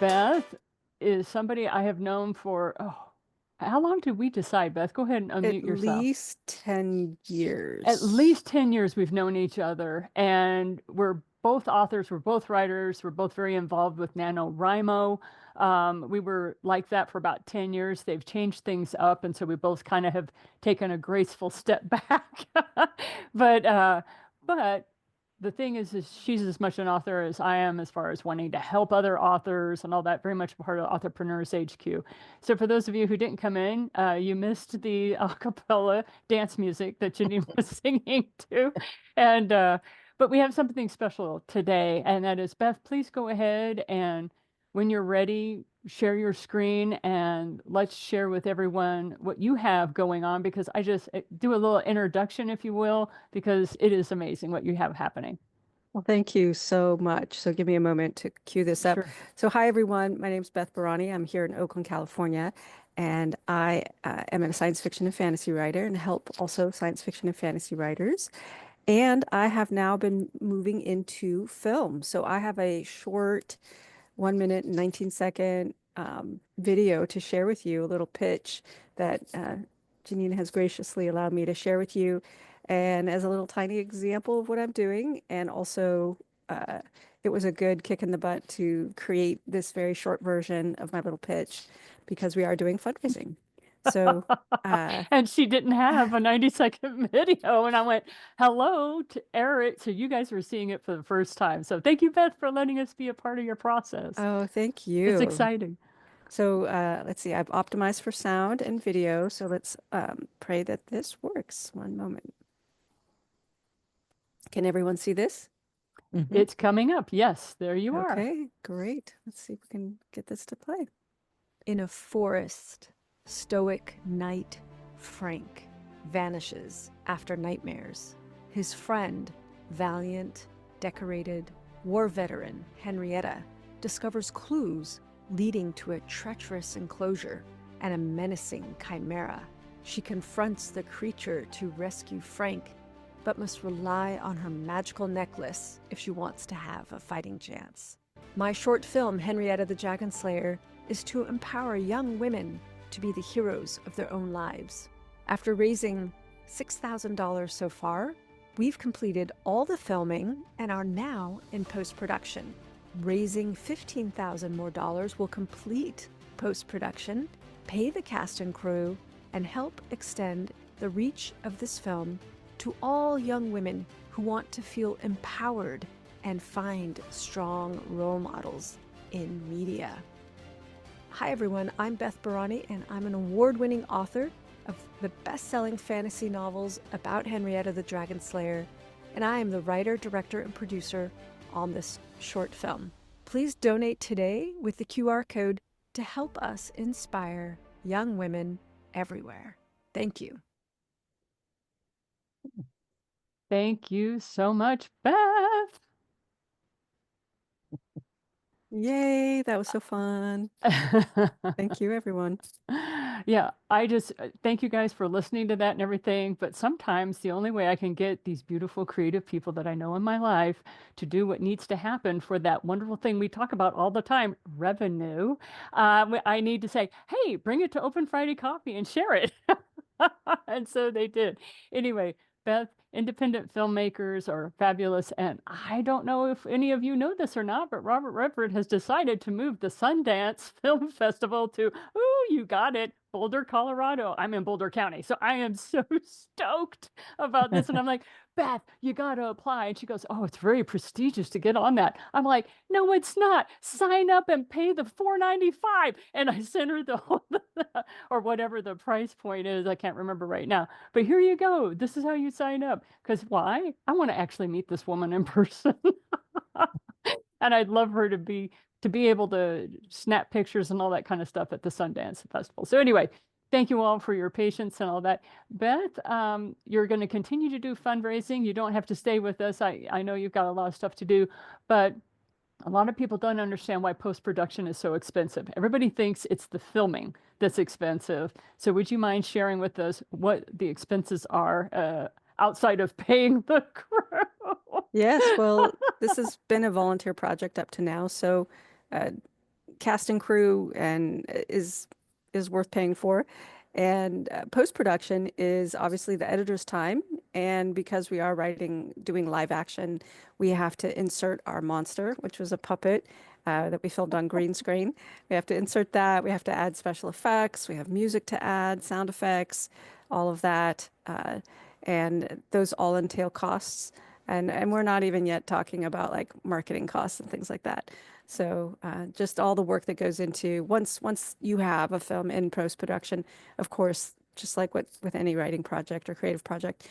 Beth is somebody I have known for, how long did we decide, Beth? Go ahead and At unmute yourself. least 10 At years. least 10 years we've known each other, and we're both authors, we're both writers, we're both very involved with NaNoWriMo. We were like that for about 10 years. They've changed things up, and so we both kind of have taken a graceful step back. But but the thing is she's as much an author as I am as far as wanting to help other authors and all that, very much part of Entrepreneurs HQ. So for those of you who didn't come in, you missed the a cappella dance music that Janine was singing to. And but we have something special today, and that is Beth, please go ahead and when you're ready, share your screen and let's share with everyone what you have going on because I just do a little introduction, if you will, because it is amazing what you have happening. Well, thank you so much. So give me a moment to cue this up. Sure. So hi, everyone. My name is Beth Barany. I'm here in Oakland, California, and I am a science fiction and fantasy writer and help also science fiction and fantasy writers. And I have now been moving into film. So I have a short 1 minute and 19-second video to share with you, a little pitch that Janine has graciously allowed me to share with you. And as a little tiny example of what I'm doing, and also uh, it was a good kick in the butt to create this very short version of my little pitch because we are doing fundraising. So, uh, And she didn't have a 90-second video. And I went, hello to Eric. So you guys were seeing it for the first time. So thank you, Beth, for letting us be a part of your process. oh, thank It's you. exciting. So let's see, I've optimized for sound and video. So let's pray that this works. One moment. Can everyone see this? Mhm. It's coming up. Yes, there you are. Okay, great. Let's see if we can get this to play. In a forest, stoic knight Frank vanishes after nightmares. His friend, valiant, decorated war veteran Henrietta, discovers clues leading to a treacherous enclosure and a menacing chimera. She confronts the creature to rescue Frank, but must rely on her magical necklace if she wants to have a fighting chance. My short film, Henrietta the Dragon Slayer, is to empower young women to be the heroes of their own lives. After raising $6,000 so far, we've completed all the filming and are now in post-production. Raising $15,000 more will complete post-production, pay the cast and crew, and help extend the reach of this film to all young women who want to feel empowered and find strong role models in media. Hi everyone, I'm Beth Barany and I'm an award-winning author of the best-selling fantasy novels about Henrietta the Dragon Slayer, and I am the writer, director, and producer on this short film. Please donate today with the QR code to help us inspire young women everywhere. Thank you. Thank you so much, Beth. Yay, that was so fun. Thank you, everyone. Yeah, I just thank you guys for listening to that and everything. But sometimes the only way I can get these beautiful, creative people that I know in my life to do what needs to happen for that wonderful thing we talk about all the time, revenue. I need to say, hey, bring it to Open Friday Coffee and share it. And so they did. Anyway, Beth, independent filmmakers are fabulous. And I don't know if any of you know this or not, but Robert Redford has decided to move the Sundance Film Festival to, ooh, you got it, Boulder, Colorado. I'm in Boulder County. So I am so stoked about this. And I'm like, Beth, you got to apply. And she goes, oh, it's very prestigious to get on that. I'm like, no, it's not. Sign up and pay the $4.95. And I sent her the whole, or whatever the price point is. I can't remember right now. But here you go. This is how you sign up. Because why? I want to actually meet this woman in person. And I'd love her to be able to snap pictures and all that kind of stuff at the Sundance Festival. So anyway, thank you all for your patience and all that. Beth, you're going to continue to do fundraising. You don't have to stay with us. I know you've got a lot of stuff to do, but a lot of people don't understand why post-production is so expensive. Everybody thinks it's the filming that's expensive. So would you mind sharing with us what the expenses are outside of paying the crew? Yes, well, this has been a volunteer project up to now. So uh, cast and crew and is worth paying for. And post-production is obviously the editor's time. And because we are doing live action, we have to insert our monster, which was a puppet that we filmed on green screen. We have to insert that. We have to add special effects. We have music to add, sound effects, all of that. And those all entail costs. And we're not even yet talking about like marketing costs and things like that. So just all the work that goes into once you have a film in post-production, of course, just like with any writing project or creative project,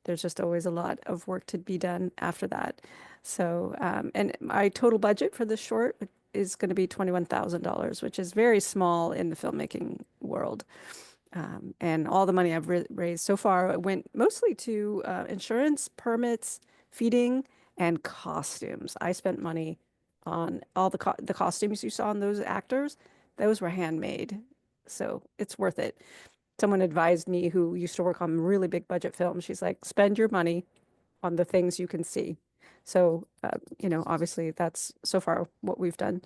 there's just always a lot of work to be done after that. So and my total budget for this short is going to be $21,000, which is very small in the filmmaking world. And all the money I've raised so far went mostly to insurance, permits, feeding, and costumes. I spent money on all the costumes you saw on those actors. Those were handmade, so it's worth it. Someone advised me who used to work on really big budget films. She's like, spend your money on the things you can see. So, obviously that's so far what we've done.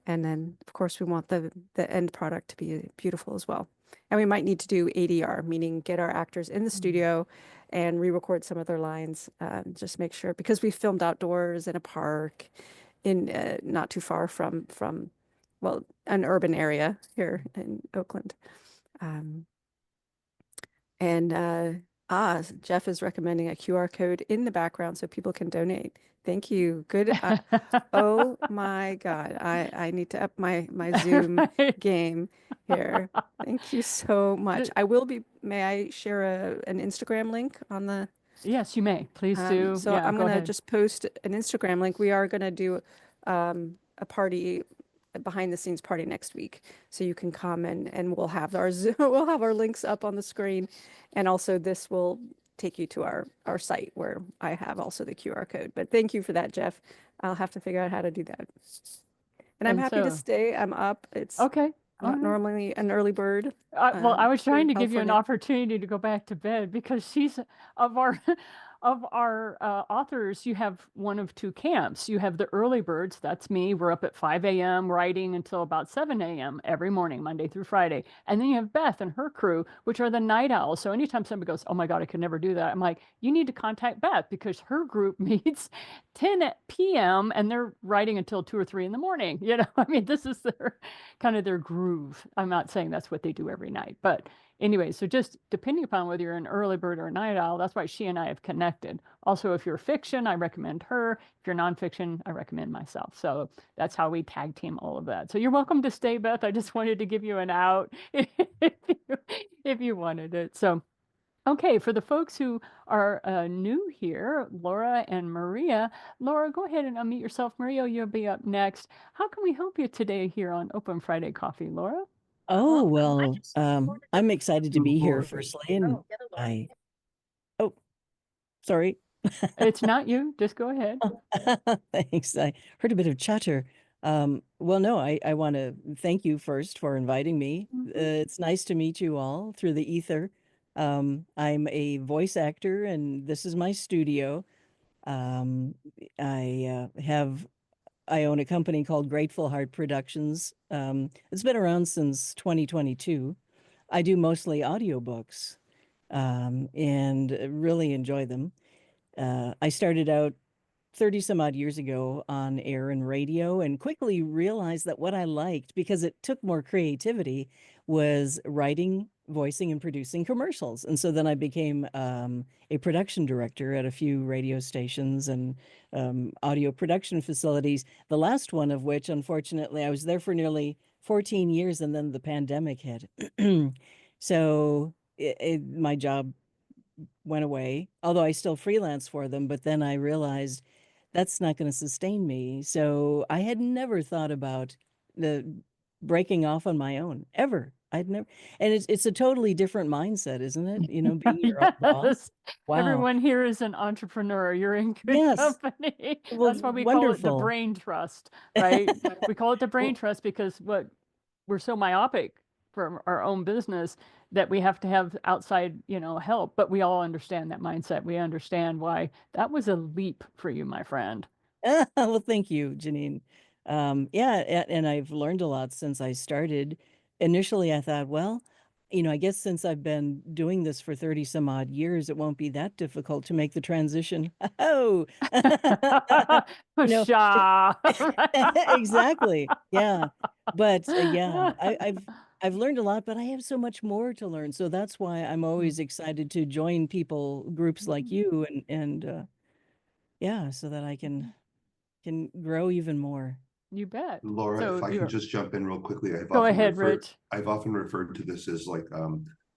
And then, of course, we want the end product to be beautiful as well. And we might need to do ADR, meaning get our actors in the studio and re-record some of their lines. Just make sure, because we filmed outdoors in a park in not too far from well, an urban area here in Oakland. Jeff is recommending a QR code in the background so people can donate. Thank you. Good. Oh my God. I need to up my Zoom Right. game here. Thank you so much. May I share an Instagram link on the Yes, you may. Please do. so Yeah, I'm go gonna ahead. just post an Instagram link. We are gonna do a party, a behind the scenes party next week. So you can come and we'll have we'll have our links up on the screen. And also this will take you to our site where I have also the QR code. But thank you for that, Jeff. I'll have to figure out how to do that. And I'm And happy to so, stay. I'm up. okay. I'm All not right. normally an early bird Well, I was here in trying to give you an California. opportunity to go back to bed because she's of our of our authors. You have one of two camps. You have the early birds. That's me. We're up at 5 a.m. writing until about 7 a.m. every morning, Monday through Friday. And then you have Beth and her crew, which are the night owls. So anytime somebody goes, "Oh my God, I could never do that," I'm like, "You need to contact Beth because her group meets 10 p.m. and they're writing until 2 or 3 in the morning." I mean, this is their kind of their groove. I'm not saying that's what they do every night, but anyway, so just depending upon whether you're an early bird or a night owl, that's why she and I have connected. Also, if you're fiction, I recommend her. If you're nonfiction, I recommend myself. So that's how we tag team all of that. So you're welcome to stay, Beth. I just wanted to give you an out if you wanted it. So okay, for the folks who are new here, Laura and Maria, Laura, go ahead and unmute yourself. Maria, you'll be up next. How can we help you today here on Open Friday Coffee, Laura? Oh, well, I'm excited to be here firstly, and oh, sorry. It's not you. Just go ahead. Thanks. I heard a bit of chatter. Well, no, I want to thank you first for inviting me. It's nice to meet you all through the ether. I'm a voice actor, and this is my studio. Um, I own a company called Grateful Heart Productions. It's been around since 2022. I do mostly audiobooks, and really enjoy them. I started out 30 some odd years ago on air and radio and quickly realized that what I liked, because it took more creativity, was writing, voicing, and producing commercials. And so then I became a production director at a few radio stations and audio production facilities, the last one of which, unfortunately, I was there for nearly 14 years and then the pandemic hit. So my job went away, although I still freelance for them. But then I realized that's not going to sustain me. So I had never thought about the breaking off on my own ever. I'd never, and it's a totally different mindset, isn't it? Being your own boss. Yes. Wow. Everyone here is an entrepreneur. You're in good Yes. company. Well, That's why we call it the wonderful. brain trust, right? We call it the brain Well, trust because we're so myopic for our own business that we have to have outside, help. But we all understand that mindset. We understand why that was a leap for you, my friend. well, thank you, Janine. Yeah, and I've learned a lot since I started. Initially, I thought, well, I guess since I've been doing this for 30 some odd years, it won't be that difficult to make the transition. Oh, you know, Pshaw. exactly. Yeah. But yeah, I've learned a lot, but I have so much more to learn. So that's why I'm always excited to join groups like you and yeah, so that I can grow even more. You bet. Laura, if So I can you're, just jump in real quickly, go ahead, Rich. I've often referred to this as like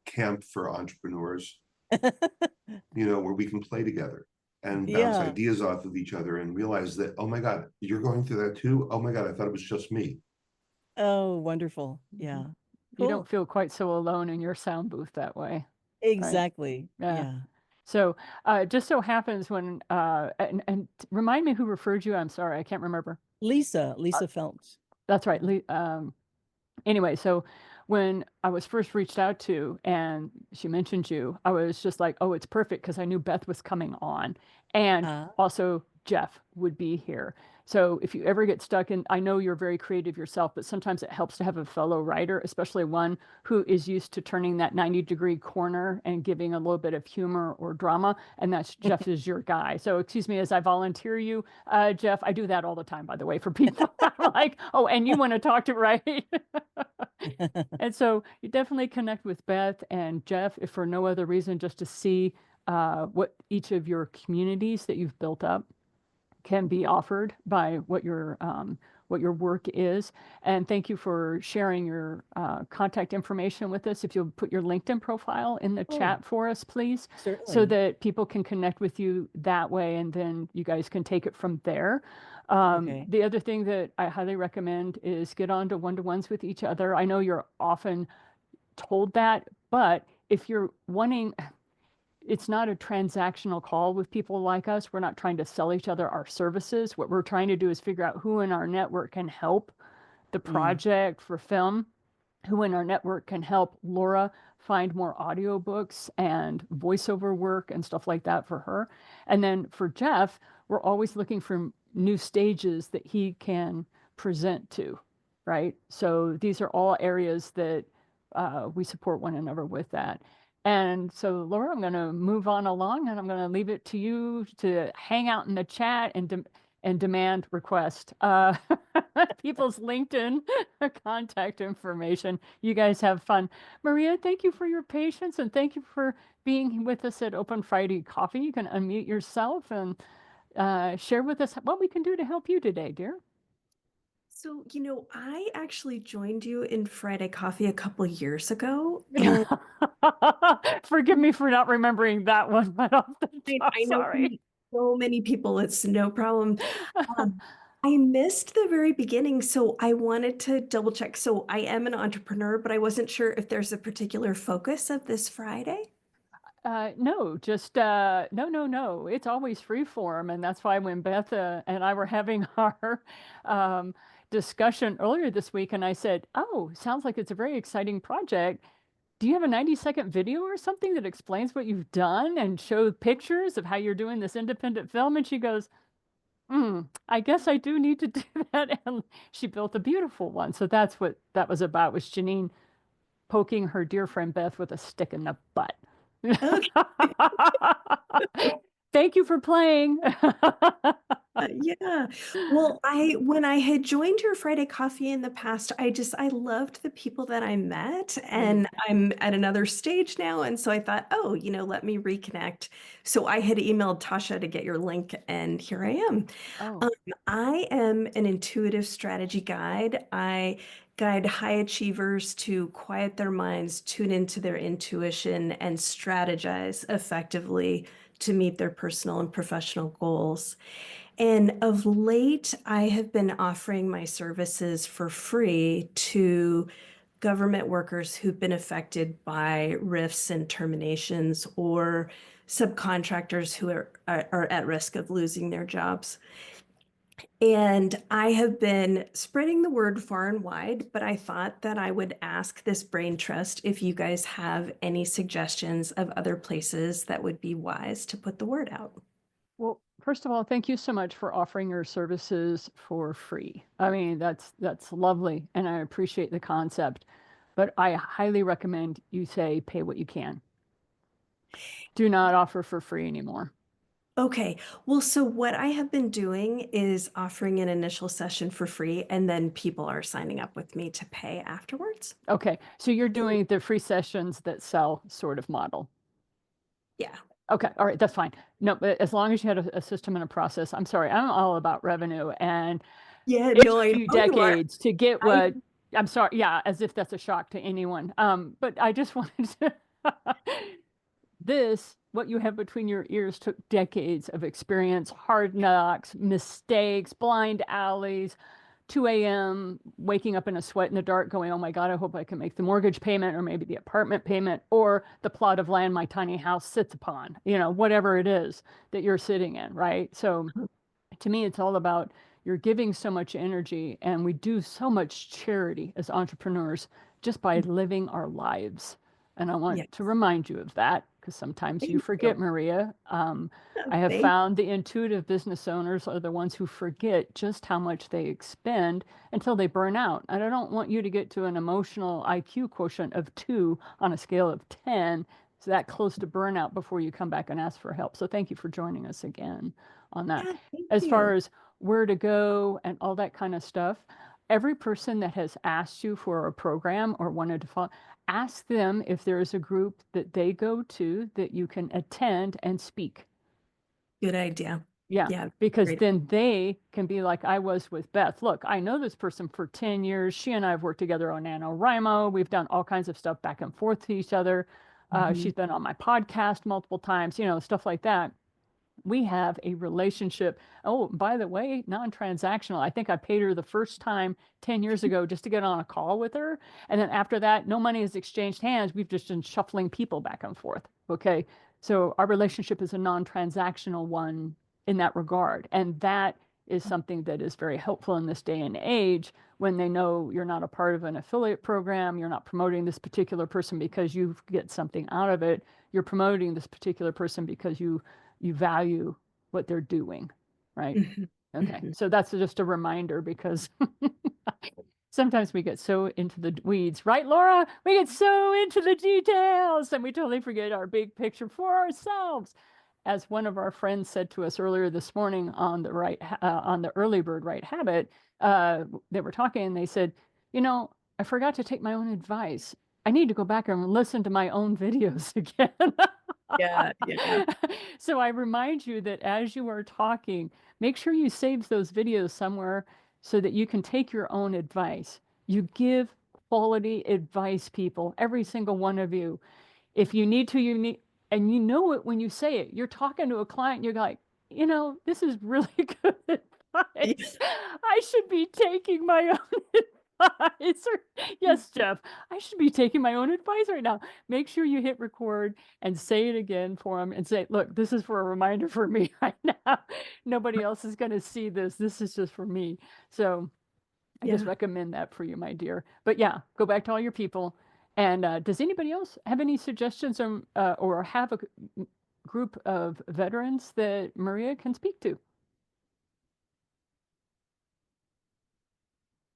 camp for entrepreneurs, where we can play together and bounce Yeah. ideas off of each other and realize that, oh my God, you're going through that too. Oh my God, I thought it was just me. Oh, wonderful. Yeah. You don't Cool. feel quite so alone in your sound booth that way, right? Exactly. Yeah. Yeah. So it just so happens when and remind me who referred you. I'm sorry, I can't remember. Lisa Phelps. That's right. Anyway, so when I was first reached out to and she mentioned you, I was just like, oh, it's perfect because I knew Beth was coming on and Uh, also Jeff would be here. So if you ever get stuck in, I know you're very creative yourself, but sometimes it helps to have a fellow writer, especially one who is used to turning that 90-degree corner and giving a little bit of humor or drama. And that's Jeff is your guy. So excuse me as I volunteer you, Jeff. I do that all the time, by the way, for people. I'm like, oh, and you want to talk to, right? And so you definitely connect with Beth and Jeff, if for no other reason, just to see what each of your communities that you've built up can be offered by what your work is. And thank you for sharing your contact information with us. If you'll put your LinkedIn profile in the Oh, chat for us, please, so certainly. that people can connect with you that way, and then you guys can take it from there. Okay. The other thing that I highly recommend is get on to one-to-ones with each other. I know you're often told that, but if you're wanting, it's not a transactional call with people like us. We're not trying to sell each other our services. What we're trying to do is figure out who in our network can help the Mm. project for film, who in our network can help Laura find more audiobooks and voiceover work and stuff like that for her. And then for Jeff, we're always looking for new stages that he can present to, right? So these are all areas that we support one another with that. And so, Laura, I'm going to move on along and I'm going to leave it to you to hang out in the chat and demand request people's LinkedIn contact information. You guys have fun. Maria, thank you for your patience and thank you for being with us at Open Friday Coffee. You can unmute yourself and share with us what we can do to help you today, dear. So, I actually joined you in Friday Coffee a couple years ago, and Forgive me for not remembering that one right off the top. I know Sorry. so many people, it's no problem. I missed the very beginning, so I wanted to double check. So I am an entrepreneur, but I wasn't sure if there's a particular focus of this Friday. No, just no. It's always free form, and that's why when Beth and I were having our discussion earlier this week, and I said, "Oh, sounds like it's a very exciting project. Do you have a 90-second video or something that explains what you've done and show pictures of how you're doing this independent film?" And she goes, I guess I do need to do that. And she built a beautiful one. So that's what that was about, was Janine poking her dear friend Beth with a stick in the butt. Okay. Thank you for playing. Yeah. Well, when I had joined your Friday Coffee in the past, I loved the people that I met, and I'm at another stage now. And so I thought, oh, let me reconnect. So I had emailed Tasha to get your link, and here I am. Oh, I am an intuitive strategy guide. I guide high achievers to quiet their minds, tune into their intuition, and strategize effectively to meet their personal and professional goals. And of late, I have been offering my services for free to government workers who've been affected by rifts and terminations, or subcontractors who are at risk of losing their jobs. And I have been spreading the word far and wide, but I thought that I would ask this brain trust if you guys have any suggestions of other places that would be wise to put the word out. well, First of all, thank you so much for offering your services for free. I mean, that's lovely, and I appreciate the concept, but I highly recommend you say pay what you can. Do not offer for free anymore. Okay. Well, so what I have been doing is offering an initial session for free, and then people are signing up with me to pay afterwards. Okay, so you're doing the free sessions that sell sort of model. Yeah. Okay, all right, that's fine. No, but as long as you had a system and a process, I'm sorry, I'm all about revenue, and Yeah, it no, took I you know you are. decades to get I what, I'm sorry, yeah, as if that's a shock to anyone. But I just wanted to, what you have between your ears took decades of experience, hard knocks, mistakes, blind alleys, 2 a.m., waking up in a sweat in the dark, going, oh my God, I hope I can make the mortgage payment or maybe the apartment payment or the plot of land my tiny house sits upon, whatever it is that you're sitting in, right? So to me, it's all about you're giving so much energy, and we do so much charity as entrepreneurs just by living our lives. And I want Yeah. to remind you of that because sometimes you Thank forget, you. Maria. I have Thank found the intuitive business owners are the ones who forget just how much they expend until they burn out. And I don't want you to get to an emotional IQ quotient of 2 on a scale of 10, so that close to burnout before you come back and ask for help. So thank you for joining us again on that. Yeah, thank As far you. as where to go and all that kind of stuff, every person that has asked you for a program or wanted to follow, ask them if there is a group that they go to that you can attend and speak. Good idea. Yeah, Yeah. because Great. then they can be like I was with Beth. Look, I know this person for 10 years. She and I have worked together on NaNoWriMo. We've done all kinds of stuff back and forth to each other. Mhm. She's been on my podcast multiple times, stuff like that. We have a relationship. Oh, by the way, non-transactional. I think I paid her the first time 10 years ago just to get on a call with her. And then after that, no money has exchanged hands. We've just been shuffling people back and forth. Okay. So our relationship is a non-transactional one in that regard. And that is something that is very helpful in this day and age when they know you're not a part of an affiliate program, you're not promoting this particular person because you get something out of it. You're promoting this particular person because you value what they're doing, right? Mhm. Okay, Mhm. so that's just a reminder because sometimes we get so into the weeds, right, Laura? We get so into the details and we totally forget our big picture for ourselves. As one of our friends said to us earlier this morning on the early bird right habit, they were talking and they said, I forgot to take my own advice. I need to go back and listen to my own videos again. Yeah, yeah. So I remind you that as you are talking, make sure you save those videos somewhere so that you can take your own advice. You give quality advice, people, every single one of you. If you need to, you need, and you know it when you say it. You're talking to a client, you're like, this is really good advice. I should be taking my own advice. Yes, Jeff, I should be taking my own advice right now. Make sure you hit record and say it again for them and say, look, this is for a reminder for me right now. Nobody else is going to see this. This is just for me. So I just Yeah. recommend that for you, my dear. But yeah, go back to all your people. And does anybody else have any suggestions or have a group of veterans that Maria can speak to?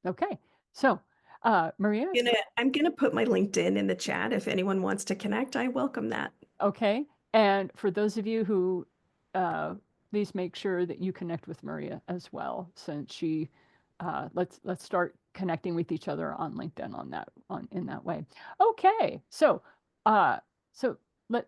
Okay, so Maria, I'm gonna put my LinkedIn in the chat. If anyone wants to connect, I welcome that. okay. And for those of you who, please make sure that you connect with Maria as well, since she, let's start connecting with each other on LinkedIn in that way. Okay, so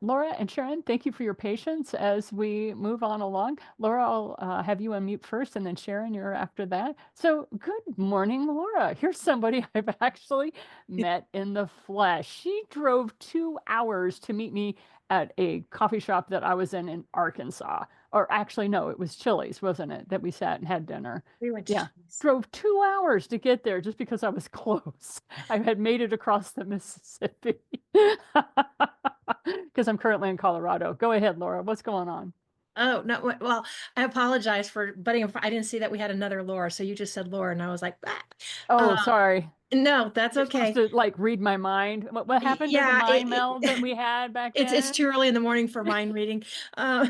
Laura and Sharon, thank you for your patience as we move on along. Laura, I'll have you unmute first, and then Sharon, you're after that. So good morning, Laura. Here's somebody I've actually met in the flesh. She drove 2 hours to meet me at a coffee shop that I was in Arkansas. Or actually, no, it was Chili's, wasn't it, that we sat and had dinner? We went to Yeah. Chili's. Drove 2 hours to get there just because I was close. I had made it across the Mississippi because I'm currently in Colorado. Go ahead, Laura. What's going on? Oh, no, well, I apologize for butting in. I didn't see that we had another Laura, so you just said Laura, and I was like, ah. Oh, sorry. No, that's You're okay. supposed to like read my mind. What happened to the Yeah, mind meld that we had back it's then? too early in the morning for mind reading. Uh,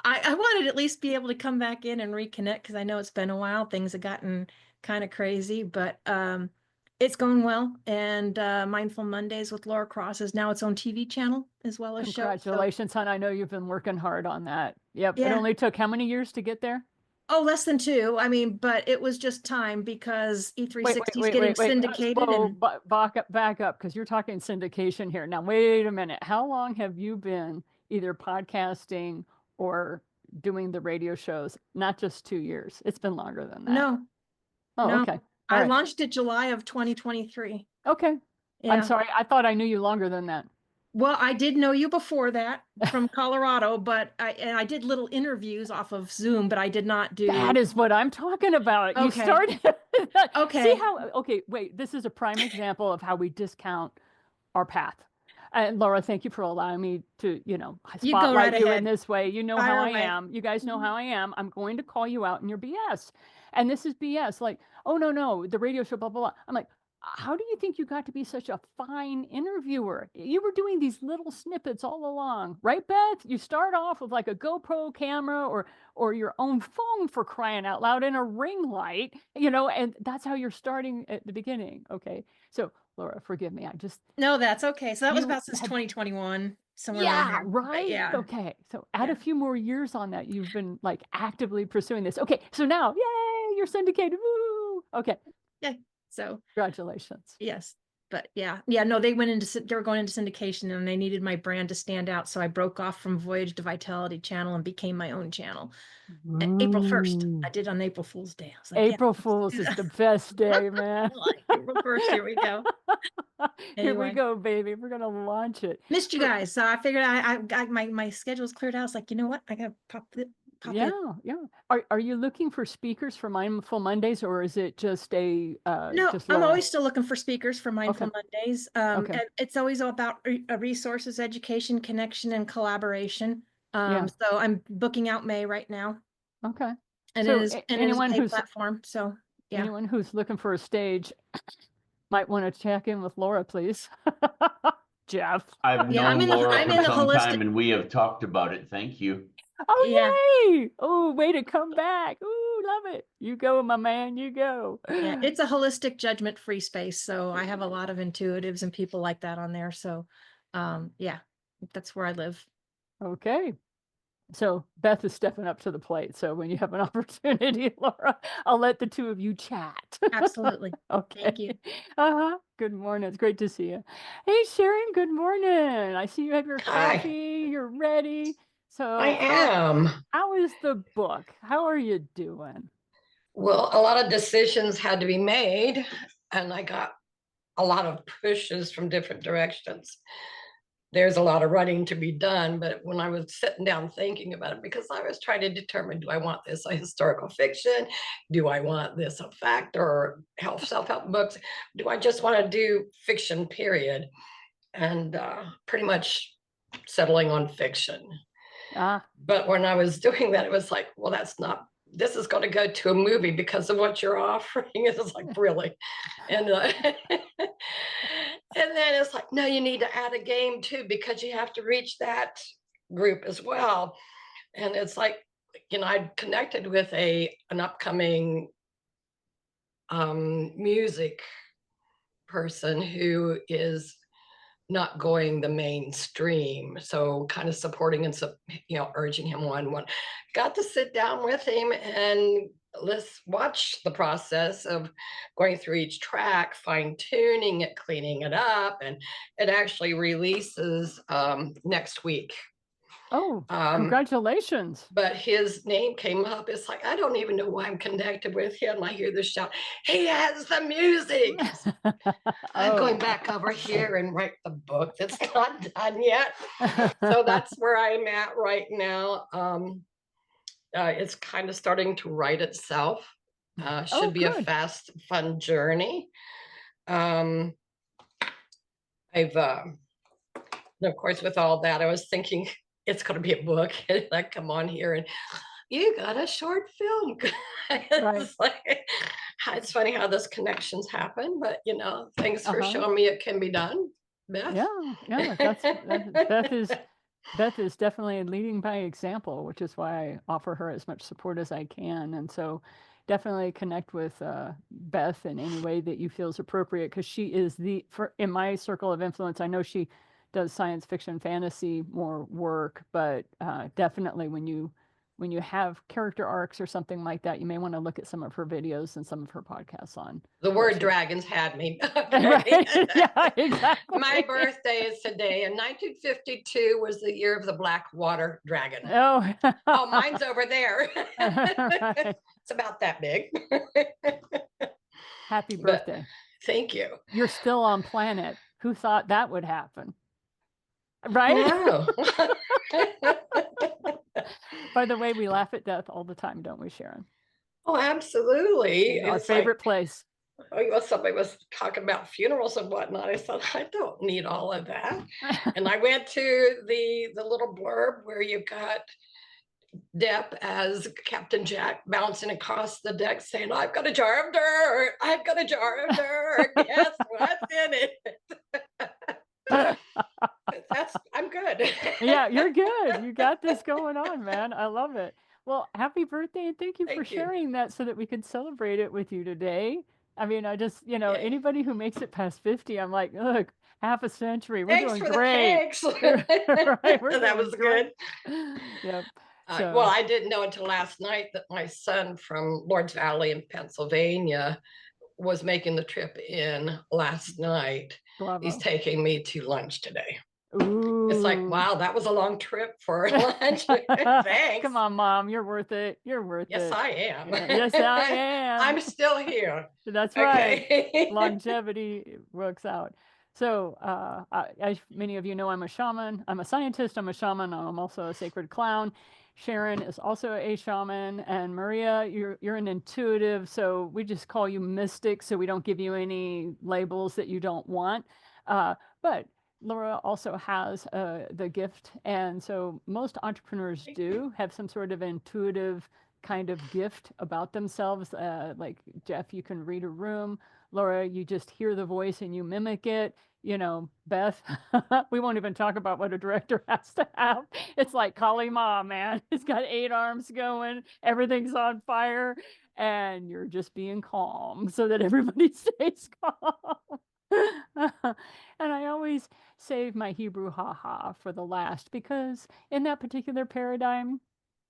I wanted to at least be able to come back in and reconnect because I know it's been a while. Things have gotten kind of crazy, but it's going well. And Mindful Mondays with Laura Cross is now its own TV channel as well as show. So, Congratulations, hon. I know you've been working hard on that. Yep. It yeah. only took how many years to get there? Oh, less than 2. I mean, but it was just time because E360 is getting syndicated. Whoa, And back up, because you're talking syndication here. Now, wait a minute. How long have you been either podcasting or doing the radio shows? Not just 2 years. It's been longer than that. no, Oh, no. okay. All I right. launched it July of 2023. Okay. Yeah. I'm sorry. I thought I knew you longer than that. Well, I did know you before that from Colorado, but I did little interviews off of Zoom, but I did not do. That is what I'm talking about. You Okay. started. Okay. See how, okay, wait, this is a prime example of how we discount our path. And Laura, thank you for allowing me to, You go spotlight right you in ahead. this way. You know Fire how I away. am. You guys know how I am. I'm going to call you out in your BS. And this is BS. Like, oh, no, the radio show, blah, blah, blah. I'm like, how do you think you got to be such a fine interviewer? You were doing these little snippets all along, right, Beth? You start off with like a GoPro camera or your own phone, for crying out loud, and a ring light, and that's how you're starting at the beginning. Okay. So Laura, forgive me. No, that's okay. So that was You about since had- 2021, somewhere around there. But right. yeah. Okay. So add Yeah. a few more years on that. You've been like actively pursuing this. Okay. So now, yay, you're syndicated. Woo. Okay. So Congratulations. yes, but yeah, no, they were going into syndication and they needed my brand to stand out. So I broke off from Voyage to Vitality channel and became my own channel. April 1st, I did on April Fool's Day. I was like, April Fool's is the best day, man. Like, April 1st, here we go. Here we Anyway. go, baby. We're gonna launch it. Missed you guys, so I figured I got my schedule's cleared out. I was like, you know what? I gotta pop in. Yeah. Are you looking for speakers for Mindful Mondays, or is it just a No, just I'm Laura? always still looking for speakers for Mindful Okay. Mondays. Okay. And it's always about resources, education, connection, and collaboration. Yeah. So I'm booking out May right now, Okay. and So it is a paid platform. So yeah. Anyone who's looking for a stage might want to check in with Laura, please. Jeff. I've Yeah, I'm known in the- Laura I'm for in the some holistic- time, and we have talked about it. Thank you. Oh, Yeah. yay! Oh, way to come back. Ooh, love it. You go, my man, you go. Yeah, it's a holistic, judgment-free space. So I have a lot of intuitives and people like that on there. So yeah, that's where I live. Okay. So Beth is stepping up to the plate. So when you have an opportunity, Laura, I'll let the two of you chat. Absolutely. Okay. Thank you. Good morning. It's great to see you. Hey, Sharon, good morning. I see you have your Hi. coffee. You're ready. So I am. how is the book? How are you doing? Well, a lot of decisions had to be made, and I got a lot of pushes from different directions. There's a lot of running to be done, but when I was sitting down thinking about it, because I was trying to determine, do I want this a historical fiction? Do I want this a fact or self-help books? Do I just want to do fiction, period? And pretty much settling on fiction. But when I was doing that, it was like, well, this is going to go to a movie because of what you're offering. It's like, really? And and then it's like, no, you need to add a game too, because you have to reach that group as well. And it's like, I connected with an upcoming music person who is not going the mainstream, so kind of supporting and urging him one. Got to sit down with him and let's watch the process of going through each track, fine-tuning it, cleaning it up, and it actually releases next week. Oh, congratulations. But his name came up. It's like, I don't even know why I'm connected with him. I hear this shout, he has the music. I'm going back over here and write the book that's not done yet. So that's where I'm at right now. It's kind of starting to write itself. Should be a fast, fun journey. Of course, with all that, I was thinking, it's going to be a book. And I come on here and you got a short film. It's funny how those connections happen, but thanks for showing me it can be done, Beth. Yeah, Beth is Beth is definitely leading by example, which is why I offer her as much support as I can. And so definitely connect with Beth in any way that you feel is appropriate, because she is in my circle of influence, I know she does science fiction, fantasy more work, but definitely when you have character arcs or something like that, you may want to look at some of her videos and some of her podcasts on The what word she- dragons had me. Right? Yeah, exactly. My birthday is today, and 1952 was the year of the black water dragon. Oh, Oh, mine's over there. Right. It's about that big. Happy But birthday. thank you. You're still on planet. Who thought that would happen? Right? Wow. By the way, we laugh at death all the time, don't we, Sharon? Oh, absolutely. Our It's favorite like, place. somebody was talking about funerals and whatnot. I said, I don't need all of that. And I went to the little blurb where you've got Depp as Captain Jack bouncing across the deck saying, I've got a jar of dirt. I've got a jar of dirt. Guess what's in it? I'm good. Yeah, you're good. You got this going on, man. I love it. Well, happy birthday, and thank you for Thank you. sharing that so that we could celebrate it with you today. I mean, I just, Yay. anybody who makes it past 50, I'm like, look, half a century. We're Thanks doing for great. the pics. Right, we're That doing was great. good. Yep. Well, I didn't know until last night that my son from Lords Valley in Pennsylvania was making the trip in last night. Bravo. He's taking me to lunch today. Ooh. It's like, wow, that was a long trip for lunch. Thanks. Come on, Mom. You're worth it. You're worth it. Yes, I am. Yes, I am. I'm still here. That's right. Okay. Longevity works out. So, as many of you know, I'm a shaman. I'm a scientist. I'm a shaman. I'm also a sacred clown. Sharon is also a shaman, and Maria, you're an intuitive. So we just call you mystic, so we don't give you any labels that you don't want. But Laura also has the gift, and so most entrepreneurs do have some sort of intuitive kind of gift about themselves. Like Jeff, you can read a room. Laura, you just hear the voice and you mimic it. Beth, we won't even talk about what a director has to have. It's like Kali Ma, man. It's got 8 arms going, everything's on fire, and you're just being calm so that everybody stays calm. And I always save my Hebrew haha for the last, because in that particular paradigm,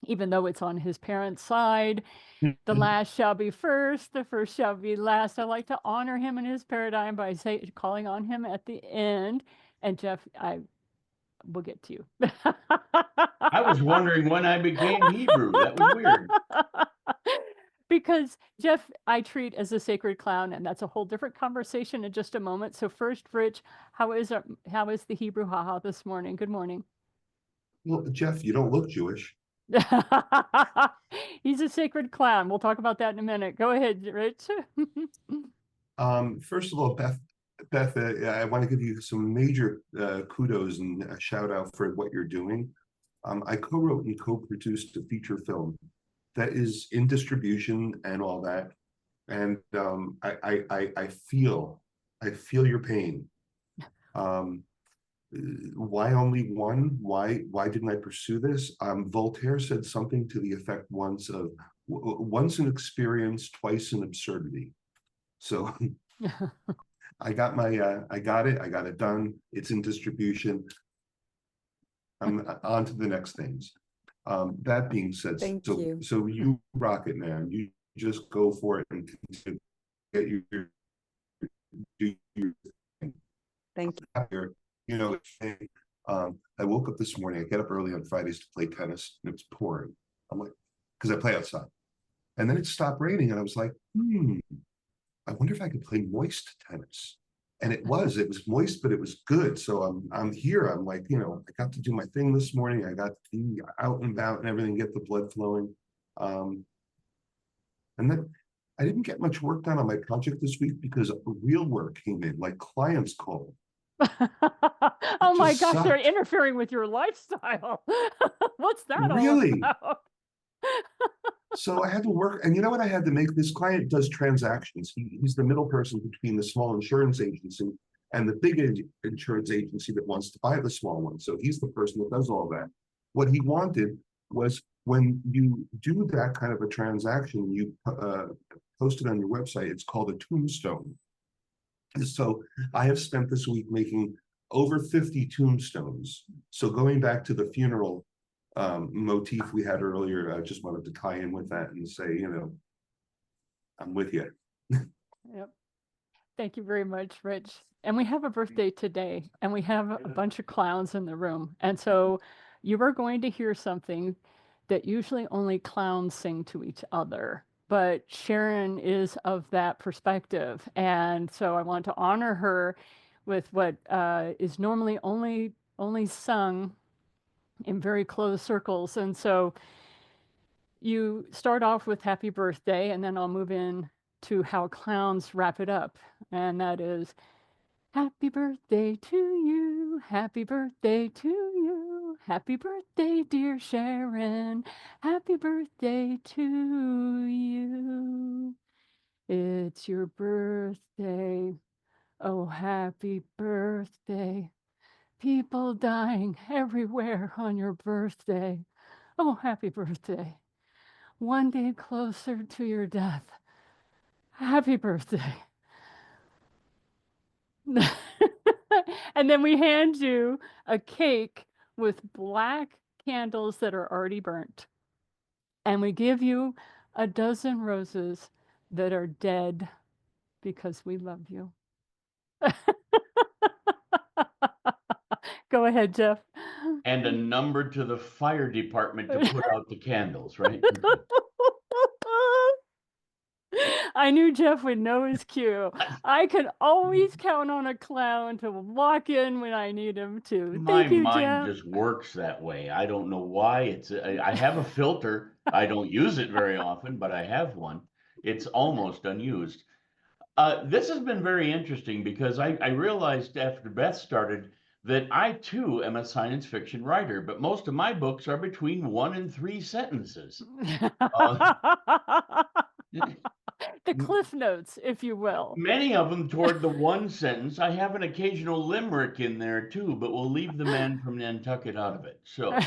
even though it's on his parents' side, the last shall be first, the first shall be last. I like to honor him in his paradigm by calling on him at the end. And Jeff, I will get to you. I was wondering when I became Hebrew. That was weird. Because Jeff, I treat as a sacred clown, and that's a whole different conversation in just a moment. So first, Rich, how is the Hebrew haha this morning? Good morning. Well, Jeff, you don't look Jewish. He's a sacred clown. We'll talk about that in a minute. Go ahead, Rich. First of all, Beth, I want to give you some major kudos and a shout out for what you're doing. I co-wrote and co-produced a feature film that is in distribution and all that, and I feel your pain. Why only one? Why didn't I pursue this? Voltaire said something to the effect once of once an experience, twice an absurdity. So I got it done. It's in distribution. I'm on to the next things. That being said, Thank you. So you rock it, man. You just go for it and get do your thing. Thank you. I woke up this morning. I get up early on Fridays to play tennis, and it was pouring. I'm like, because I play outside, and then it stopped raining, and I was like, I wonder if I could play moist tennis. And it was moist, but it was good. So I'm here. I'm like, I got to do my thing this morning. I got to be out and about and everything, get the blood flowing. And then I didn't get much work done on my project this week because real work came in, like clients called. Oh my gosh, sucked. they're interfering with your lifestyle. What's that Really? all about? So I had to work, and you know what? I had to make this client does transactions. He's the middle person between the small insurance agency and the big insurance agency that wants to buy the small one. So he's the person that does all that. What he wanted was when you do that kind of a transaction, you post it on your website. It's called a tombstone. So I have spent this week making over 50 tombstones. So going back to the funeral motif we had earlier, I just wanted to tie in with that and say, I'm with you. Yep. Thank you very much, Rich. And we have a birthday today, and we have a bunch of clowns in the room. And so you are going to hear something that usually only clowns sing to each other. But Sharon is of that perspective. And so I want to honor her with what is normally only sung in very close circles. And so you start off with happy birthday, and then I'll move in to how clowns wrap it up. And that is, happy birthday to you, happy birthday to you, happy birthday, dear Sharon, happy birthday to you. It's your birthday, oh happy birthday. People dying everywhere on your birthday. Oh, happy birthday. One day closer to your death. Happy birthday. And then we hand you a cake with black candles that are already burnt. And we give you a dozen roses that are dead because we love you. Go ahead, Jeff. And a number to the fire department to put out the candles, right? I knew Jeff would know his cue. I could always count on a clown to walk in when I need him to. My Thank you, mind Jeff. just works that way. I don't know why. I have a filter. I don't use it very often, but I have one. It's almost unused. This has been very interesting because I realized after Beth started that I too am a science fiction writer, but most of my books are between 1 and 3 sentences. The cliff notes, if you will. Many of them toward the 1 sentence. I have an occasional limerick in there too, but we'll leave the man from Nantucket out of it. So,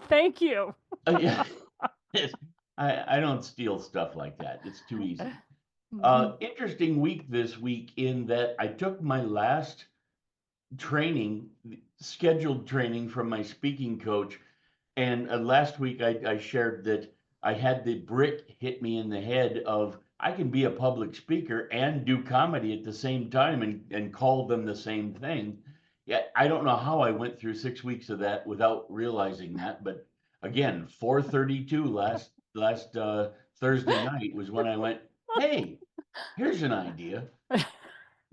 thank you. Yeah, I don't steal stuff like that. It's too easy. Interesting week this week in that I took my last training, scheduled training from my speaking coach. And last week I shared that I had the brick hit me in the head of I can be a public speaker and do comedy at the same time and call them the same thing. Yeah, I don't know how I went through 6 weeks of that without realizing that. But again, 4:32 last Thursday night was when I went, hey, here's an idea.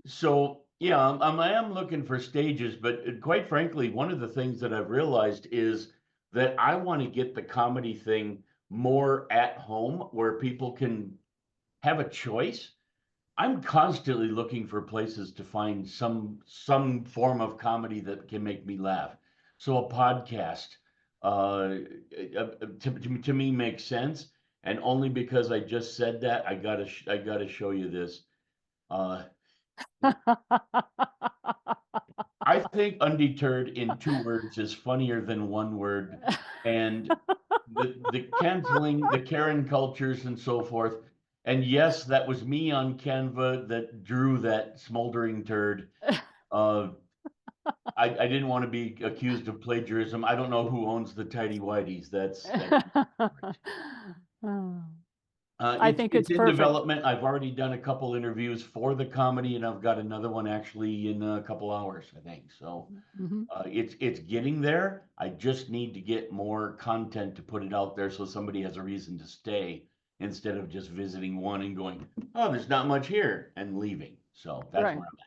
So yeah, I am looking for stages, but quite frankly, one of the things that I've realized is that I want to get the comedy thing more at home where people can have a choice. I'm constantly looking for places to find some form of comedy that can make me laugh. So a podcast to me makes sense, and only because I just said that I gotta show you this. I think undeterred in 2 words is funnier than 1 word, and the canceling, the Karen cultures and so forth. And yes, that was me on Canva that drew that smoldering turd. I didn't want to be accused of plagiarism. I don't know who owns the tidy whities. That's I think it's in perfect. development. I've already done a couple interviews for the comedy, and I've got another one actually in a couple hours, I think. So it's getting there. I just need to get more content to put it out there so somebody has a reason to stay instead of just visiting one and going, oh, there's not much here, and leaving. So that's Right. where I'm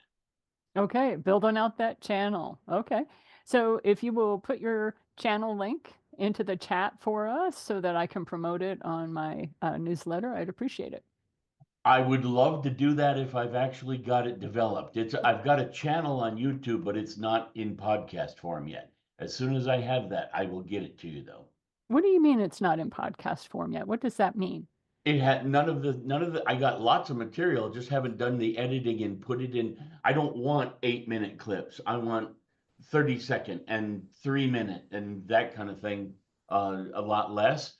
at. Okay, building out that channel. Okay. So if you will put your channel link into the chat for us so that I can promote it on my newsletter, I'd appreciate it. I would love to do that if I've actually got it developed. I've got a channel on YouTube, but it's not in podcast form yet. As soon as I have that, I will get it to you though. What do you mean it's not in podcast form yet? What does that mean? It had none of the, I got lots of material, just haven't done the editing and put it in. I don't want 8-minute clips. I want 30-second and 3-minute and that kind of thing, a lot less.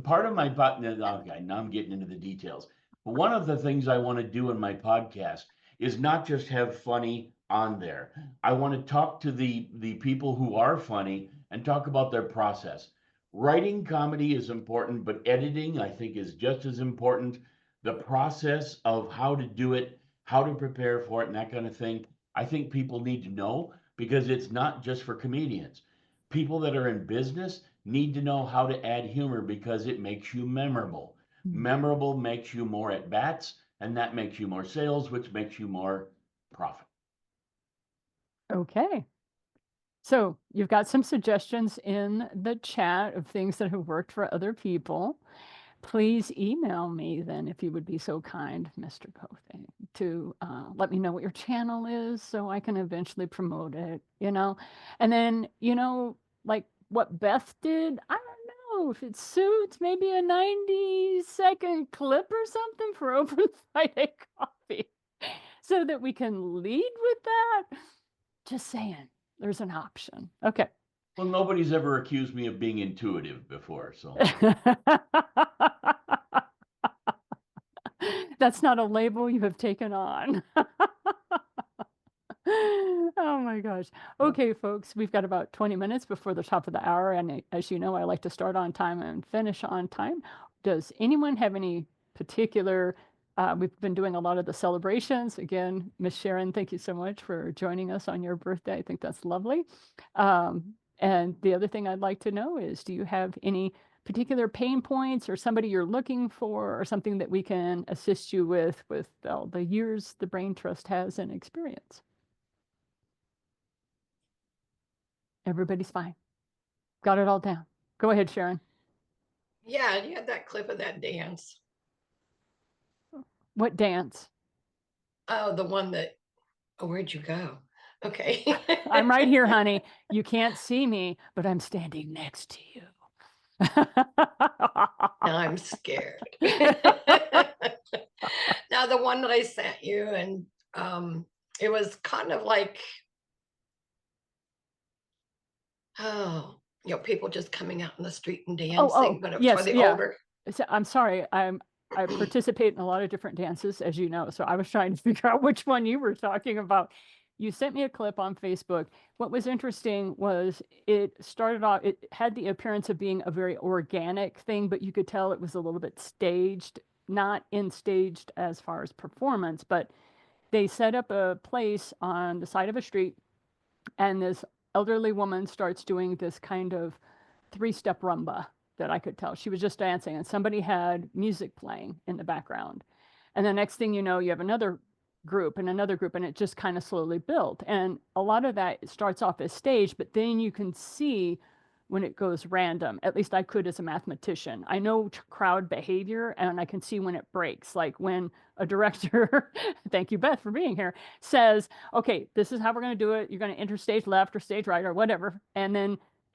Part of my, okay, now I'm getting into the details. But one of the things I want to do in my podcast is not just have funny on there. I want to talk to the people who are funny and talk about their process. Writing comedy is important, but editing, I think, is just as important. The process of how to do it, how to prepare for it, and that kind of thing, I think people need to know, because it's not just for comedians. People that are in business need to know how to add humor, because it makes you memorable. Memorable makes you more at bats, and that makes you more sales, which makes you more profit. Okay. So you've got some suggestions in the chat of things that have worked for other people. Please email me then, if you would be so kind, Mr. Cothe, to let me know what your channel is so I can eventually promote it, you know? And then, you know, like what Beth did, I don't know if it suits, maybe a 90-second clip or something for Open Friday Coffee so that we can lead with that. Just saying, there's an option. Okay. Well, nobody's ever accused me of being intuitive before, so. That's not a label you have taken on. Oh my gosh. Okay, folks, we've got about 20 minutes before the top of the hour. And as you know, I like to start on time and finish on time. Does anyone have any particular, we've been doing a lot of the celebrations. Again, Miss Sharon, thank you so much for joining us on your birthday. I think that's lovely. And the other thing I'd like to know is, do you have any particular pain points or somebody you're looking for or something that we can assist you with all the years the Brain Trust has in experience? Everybody's fine. Got it all down. Go ahead, Sharon. Yeah, you had that clip of that dance. What dance? Oh, the one that, oh, where'd you go? Okay. I'm right here, honey. You can't see me, but I'm standing next to you. Now I'm scared. Now the one that I sent you, and it was kind of like, oh, you know, people just coming out in the street and dancing, but it was for the older. So, I'm sorry. I participate in a lot of different dances, as you know. So I was trying to figure out which one you were talking about. You sent me a clip on Facebook. What was interesting was it started off, it had the appearance of being a very organic thing, but you could tell it was a little bit staged, not in staged as far as performance, but they set up a place on the side of a street, and this elderly woman starts doing this kind of 3-step rumba that I could tell. She was just dancing, and somebody had music playing in the background. And the next thing you know, you have another group and another group, and it just kind of slowly built. And a lot of that starts off as staged, but then you can see when it goes random. At least I could as a mathematician. I know crowd behavior, and I can see when it breaks. Like when a director, thank you, Beth, for being here, says, okay, this is how we're going to do it. You're going to enter stage left or stage right or whatever. And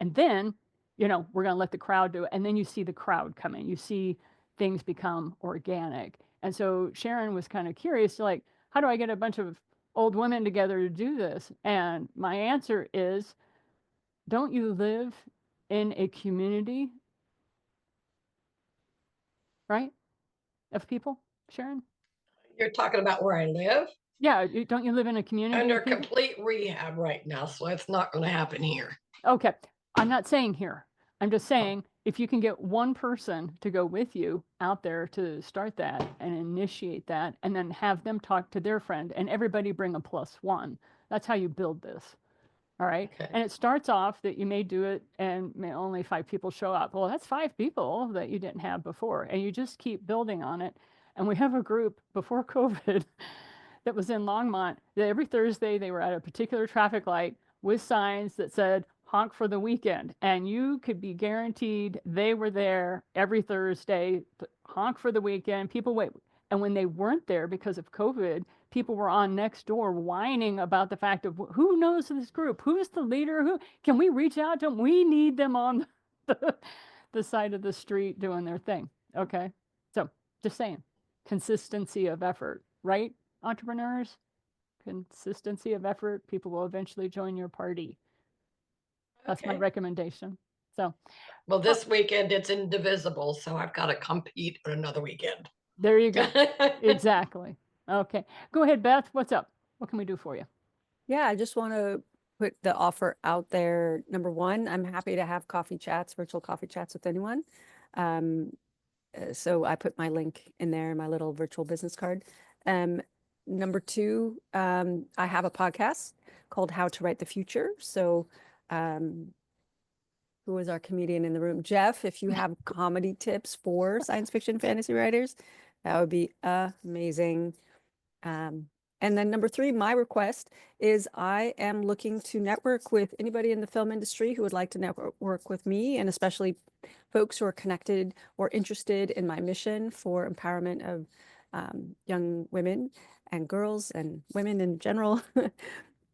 then, you know, we're going to let the crowd do it. And then you see the crowd come in. You see things become organic. And so Sharon was kind of curious, like, how do I get a bunch of old women together to do this? And my answer is, don't you live in a community, right, of people, Sharon? You're talking about where I live? Yeah, don't you live in a community? Under complete rehab right now, so it's not going to happen here. Okay, I'm not saying here. I'm just saying, if you can get one person to go with you out there to start that and initiate that, and then have them talk to their friend, and everybody bring a +1. That's how you build this. All right. Okay. And it starts off that you may do it and only 5 people show up. Well, that's 5 people that you didn't have before. And you just keep building on it. And we have a group before COVID that was in Longmont that every Thursday they were at a particular traffic light with signs that said, honk for the weekend. And you could be guaranteed they were there every Thursday, honk for the weekend. People wait. And when they weren't there because of COVID, people were on next door whining about the fact of who knows this group? Who's the leader? Who can we reach out to them? We need them on the side of the street doing their thing. Okay. So Just saying. Consistency of effort, right, entrepreneurs? Consistency of effort. People will eventually join your party. That's my Okay. recommendation. So Well, this weekend it's indivisible, so I've got to compete on another weekend. there you go. Exactly. Okay. Go ahead, Beth. What's up? What can we do for you? Yeah, I just want to put the offer out there. Number one, I'm happy to have coffee chats, virtual coffee chats with anyone. So I put my link in there, my little virtual business card. Number two, I have a podcast called How to Write the Future. So who is our comedian in the room? Jeff, if you have comedy tips for science fiction fantasy writers, that would be amazing. And then number three, my request is I am looking to network with anybody in the film industry who would like to network with me, and especially folks who are connected or interested in my mission for empowerment of young women and girls and women in general.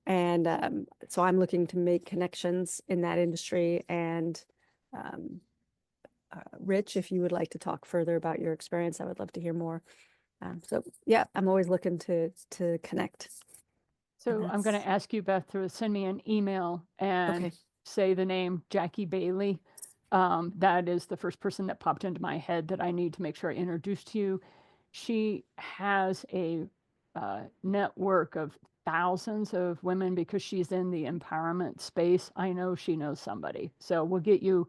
And so I'm looking to make connections in that industry. And Rich, if you would like to talk further about your experience, I would love to hear more. So yeah, I'm always looking to connect. So I'm going to ask you, Beth, to send me an email and Okay. say the name Jackie Bailey. That is the first person that popped into my head that I need to make sure I introduce to you. She has a network of thousands of women because she's in the empowerment space. I know she knows somebody. So we'll get you.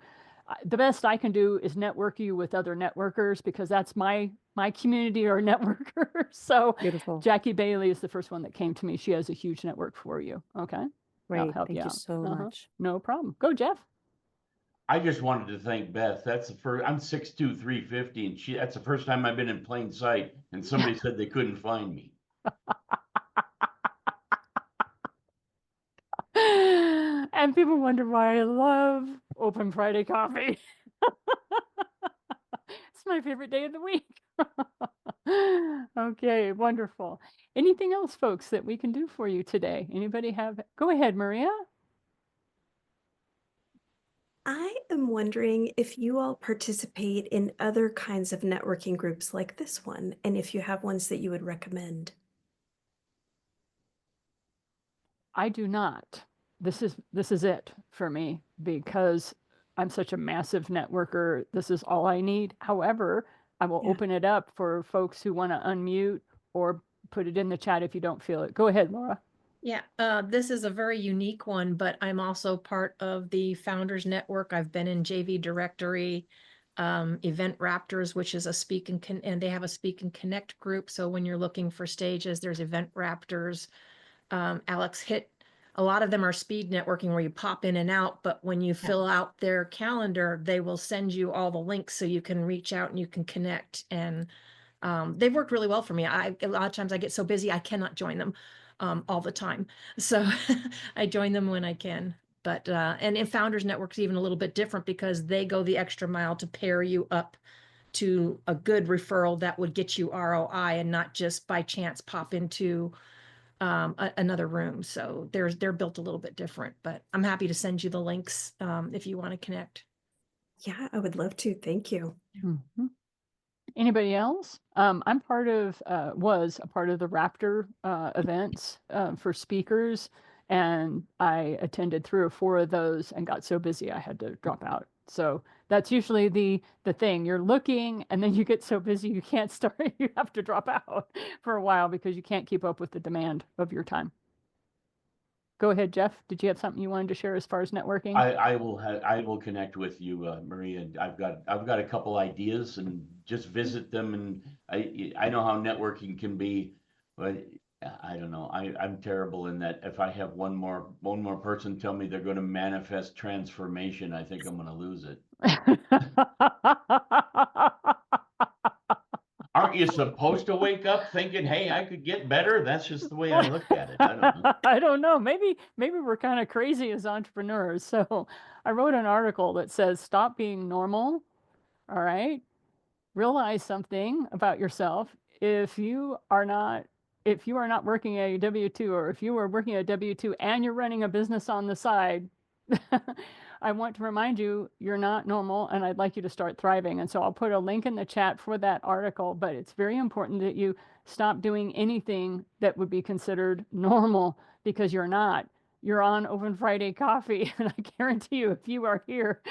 The best I can do is network you with other networkers because that's my community or networker. So Beautiful. Jackie Bailey is the first one that came to me. She has a huge network for you. Okay. I'll Great. help Thank you you out. so much. No problem. Go, Jeff. I just wanted to thank Beth. That's the first. I'm 6'2", 350, and that's the first time I've been in plain sight, and somebody said they couldn't find me. And people wonder why I love Open Friday coffee. It's my favorite day of the week. Okay, wonderful. Anything else, folks, that we can do for you today? Anybody have? Go ahead, Maria. I am wondering if you all participate in other kinds of networking groups like this one, and if you have ones that you would recommend. I do not. This is it for me because I'm such a massive networker. This is all I need. However, I will Yeah. open it up for folks who want to unmute or put it in the chat if you don't feel it. Go ahead, Laura. Yeah, this is a very unique one, but I'm also part of the Founders Network. I've been in JV Directory, Event Raptors, which is a and they have a Speak and Connect group. So when you're looking for stages, there's Event Raptors. Alex hit, a lot of them are speed networking where you pop in and out, but when you fill out their calendar, they will send you all the links so you can reach out and you can connect. And they've worked really well for me. A lot of times I get so busy, I cannot join them all the time. So I join them when I can. But and in Founders Network's even a little bit different because they go the extra mile to pair you up to a good referral that would get you ROI and not just by chance pop into another room. So they're built a little bit different, but I'm happy to send you the links if you want to connect. Yeah, I would love to. Thank you. Mm-hmm. Anybody else? I'm was a part of the Raptor events for speakers, and I attended 3 or 4 of those and got so busy I had to drop out. So that's usually the thing. You're looking, and then you get so busy you can't start. You have to drop out for a while because you can't keep up with the demand of your time. Go ahead, Jeff. Did you have something you wanted to share as far as networking? I will connect with you, Maria. I've got a couple ideas and just visit them. And I know how networking can be, but I don't know. I'm terrible in that. If I have one more person tell me they're going to manifest transformation, I think I'm going to lose it. Aren't you supposed to wake up thinking, hey, I could get better? That's just the way I look at it. I don't know. I don't know. Maybe we're kind of crazy as entrepreneurs. So I wrote an article that says, stop being normal. All right. Realize something about yourself. If you are not working a W-2, or if you are working a W-2 and you're running a business on the side, I want to remind you, you're not normal, and I'd like you to start thriving. And so I'll put a link in the chat for that article, but it's very important that you stop doing anything that would be considered normal, because you're not. You're on Open Friday Coffee, and I guarantee you, if you are here,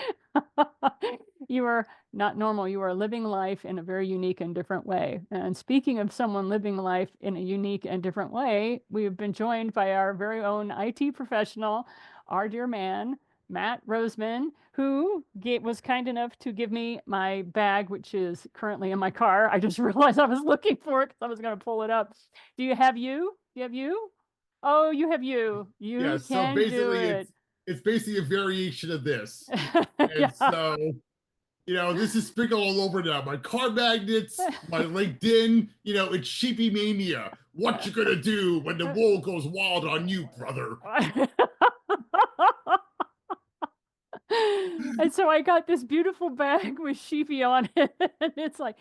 you are not normal. You are living life in a very unique and different way. And speaking of someone living life in a unique and different way, we've been joined by our very own IT professional, our dear man, Matt Roseman, who was kind enough to give me my bag, which is currently in my car. I just realized I was looking for it because I was going to pull it up. Do you have you? Do you have you? Oh, you have you. You Yeah, so can do basically it. it's basically a variation of this. Yeah. And so, this is sprinkled all over now. My car magnets, my LinkedIn, it's sheepy mania. What you gonna do when the wool goes wild on you, brother? And so I got this beautiful bag with sheepy on it, and it's like,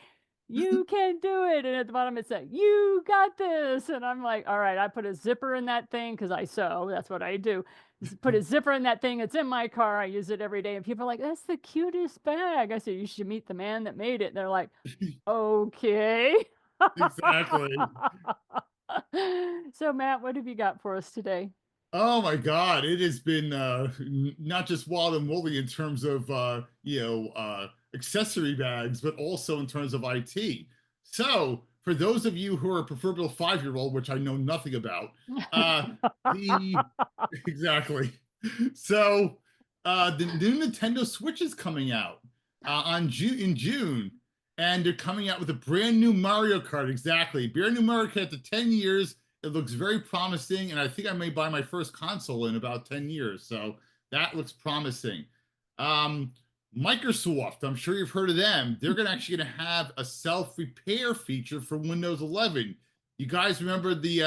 you can do it. And at the bottom it said, you got this. And I'm like, all right, I put a zipper in that thing because I sew. That's what I do. Just put a zipper in that thing. It's in my car. I use it every day. And people are like, that's the cutest bag. I said, you should meet the man that made it. And they're like, okay. Exactly. So Matt, what have you got for us today? Oh my God, it has been not just wild and woolly in terms of accessory bags, but also in terms of IT. So for those of you who are a proverbial 5-year-old, which I know nothing about, exactly. So the new Nintendo Switch is coming out in June, and they're coming out with a brand new Mario Kart. Exactly, brand new Mario Kart after 10 years. It looks very promising, and I think I may buy my first console in about 10 years. So that looks promising. Microsoft, I'm sure you've heard of them. They're actually going to have a self-repair feature for Windows 11. You guys remember the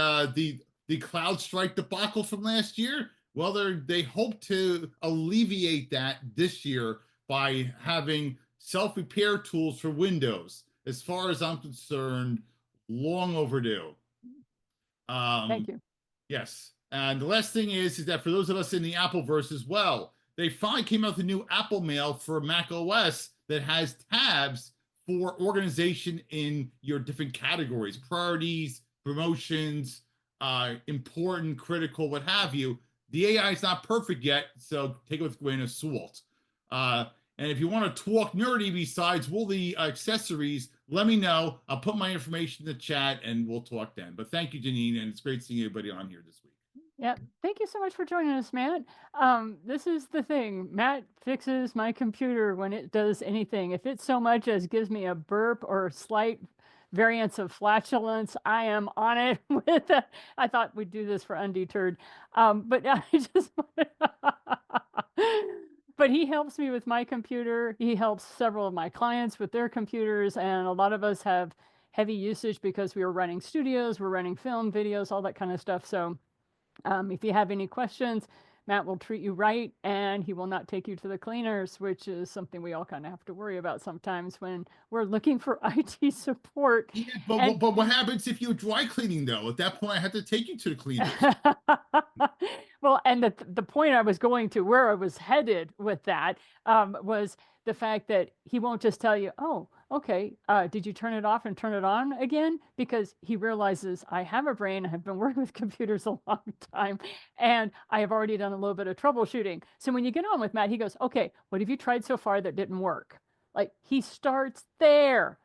CloudStrike debacle from last year? Well, they hope to alleviate that this year by having self-repair tools for Windows. As far as I'm concerned, long overdue. Thank you. Yes. And the last thing is that for those of us in the Appleverse as well, they finally came out with a new Apple Mail for Mac OS that has tabs for organization in your different categories, priorities, promotions, important, critical, what have you. The AI is not perfect yet, so take it with a grain of salt. And if you want to talk nerdy besides woolly accessories, let me know. I'll put my information in the chat and we'll talk then. But thank you, Janine, and it's great seeing everybody on here this week. Yeah, thank you so much for joining us, Matt. This is the thing. Matt fixes my computer when it does anything. If it so much as gives me a burp or a slight variance of flatulence, I am on it with it. I thought we'd do this for Undeterred. But I just but he helps me with my computer. He helps several of my clients with their computers, and a lot of us have heavy usage because we are running studios, we're running film, videos, all that kind of stuff. So if you have any questions, Matt will treat you right, and he will not take you to the cleaners, which is something we all kind of have to worry about sometimes when we're looking for IT support. Yeah, but what happens if you're dry cleaning, though? At that point, I have to take you to the cleaners. Well, and the point I was going to, where I was headed with that, was the fact that he won't just tell you, oh, okay, did you turn it off and turn it on again? Because he realizes I have a brain, I have been working with computers a long time, and I have already done a little bit of troubleshooting. So when you get on with Matt, he goes, okay, what have you tried so far that didn't work? Like, he starts there.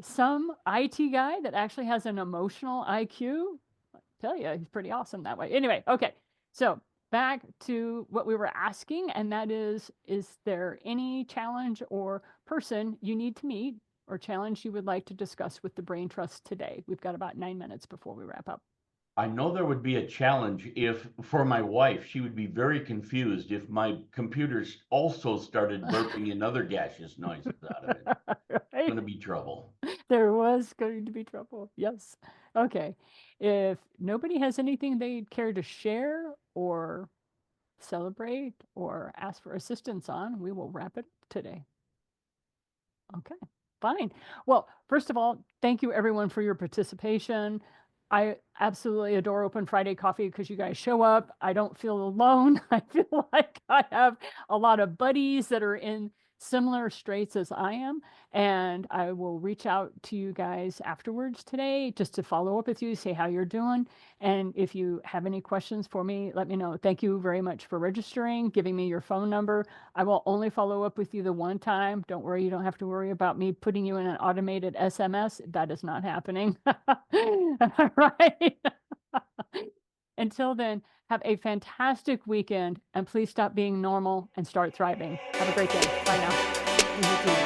Some IT guy that actually has an emotional IQ, I tell you, he's pretty awesome that way. Anyway, okay, so back to what we were asking, and that is there any challenge or person you need to meet or challenge you would like to discuss with the Brain Trust today? We've got about 9 minutes before we wrap up. I know there would be a challenge for my wife. She would be very confused if my computers also started burping and other gaseous noises out of it. Right? It's going to be trouble. There was going to be trouble. Yes. Okay. If nobody has anything they'd care to share or celebrate or ask for assistance on, we will wrap it up today. Okay, fine. Well, first of all, thank you everyone for your participation. I absolutely adore Open Friday Coffee because you guys show up. I don't feel alone. I feel like I have a lot of buddies that are in similar straits as I am. And I will reach out to you guys afterwards today just to follow up with you, say how you're doing. And if you have any questions for me, let me know. Thank you very much for registering, giving me your phone number. I will only follow up with you the one time. Don't worry, you don't have to worry about me putting you in an automated SMS. That is not happening. Right? Until then, have a fantastic weekend and please stop being normal and start thriving. Have a great day. Bye now. You too.